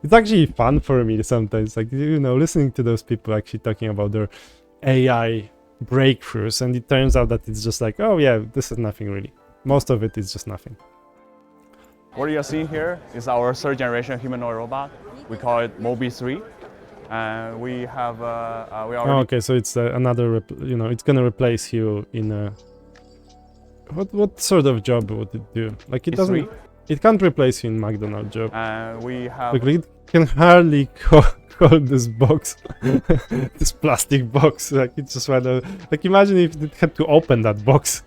It's actually fun for me sometimes, like, you know, listening to those people actually talking about their AI breakthroughs, and it turns out that it's just like, oh yeah, this is nothing really. Most of it is just nothing. What you're seeing here is our third generation humanoid robot. We call it Moby3. And we have, we already... Oh, okay, so it's another, you know, it's gonna replace you in a... What sort of job would it do? Like, it doesn't... It can't replace you in McDonald's job. And we have... Like, it can hardly hold this box, this plastic box. Like, it's just rather... Like, imagine if it had to open that box.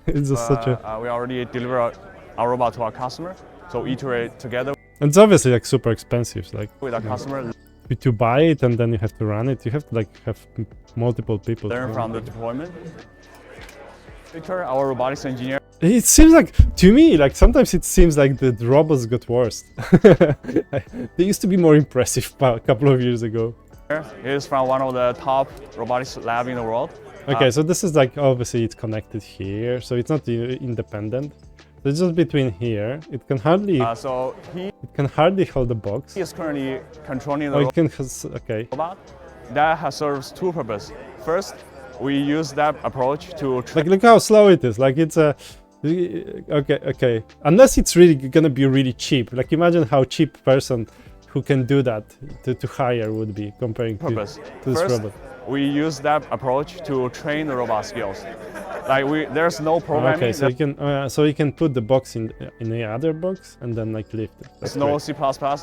It's just such a... we already deliver our robot to our customer, so we iterate together. And it's obviously, like, super expensive. Like, with our customer. To buy it and then you have to run it, you have to, like, have multiple people. Learn from the deployment. Victor, our robotics engineer. It seems like, to me, like, sometimes it seems like the robots got worse. They used to be more impressive a couple of years ago. He is from one of the top robotics lab in the world. Okay, so this is like, obviously it's connected here, so it's not independent. So it's just between here. It can hardly. It can hardly hold the box. He is currently controlling the okay. robot. That serves two purposes. First, we use that approach to... Like, look how slow it is. Like, it's a... Okay. Unless it's really gonna be really cheap. Like, imagine how cheap person who can do that to hire would be comparing to this robot. We use that approach to train the robot skills. Like, there's no programming. Okay, so you can put the box in the other box and then, like, lift it. There's no C++,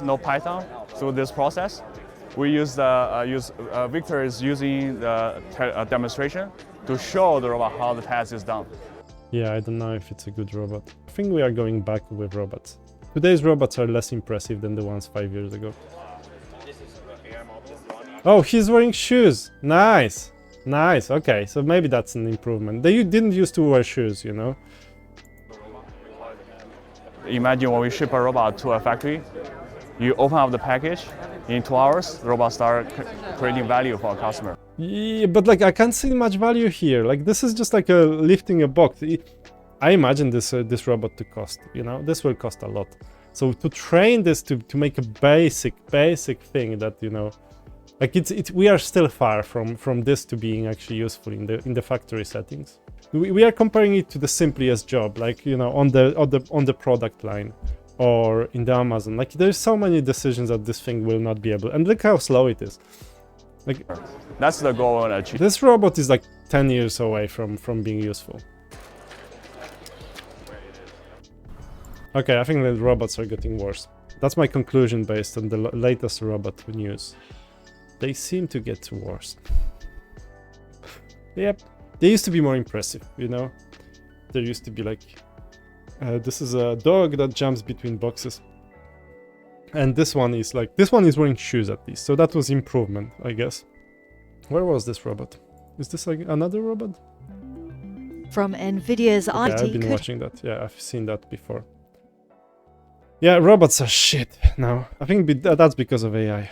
no Python. Through this process, we use Victor is using the demonstration to show the robot how the task is done. Yeah, I don't know if it's a good robot. I think we are going back with robots. Today's robots are less impressive than the ones 5 years ago. Oh, he's wearing shoes. Nice. Nice. Okay, so maybe that's an improvement. They didn't used to wear shoes, you know? Imagine when we ship a robot to a factory, you open up the package, in 2 hours, the robot starts creating value for a customer. Yeah, but, like, I can't see much value here. Like, this is just like lifting a box. I imagine this robot to cost, you know? This will cost a lot. So to train this to make a basic thing that, you know, like, we are still far from this to being actually useful in the factory settings. We are comparing it to the simplest job, like, you know, on the product line or in the Amazon. Like, there's so many decisions that this thing will not be able. And look how slow it is. Like, that's the goal to achieve. This robot is like 10 years away from being useful. Okay, I think the robots are getting worse. That's my conclusion based on the latest robot news. They seem to get worse. Yep, they used to be more impressive, you know? There used to be like... this is a dog that jumps between boxes. And this one is like... This one is wearing shoes at least, so that was improvement, I guess. Where was this robot? Is this like another robot? From NVIDIA's Okay, IT... I've been watching that, yeah, I've seen that before. Yeah, robots are shit now. I think that's because of AI.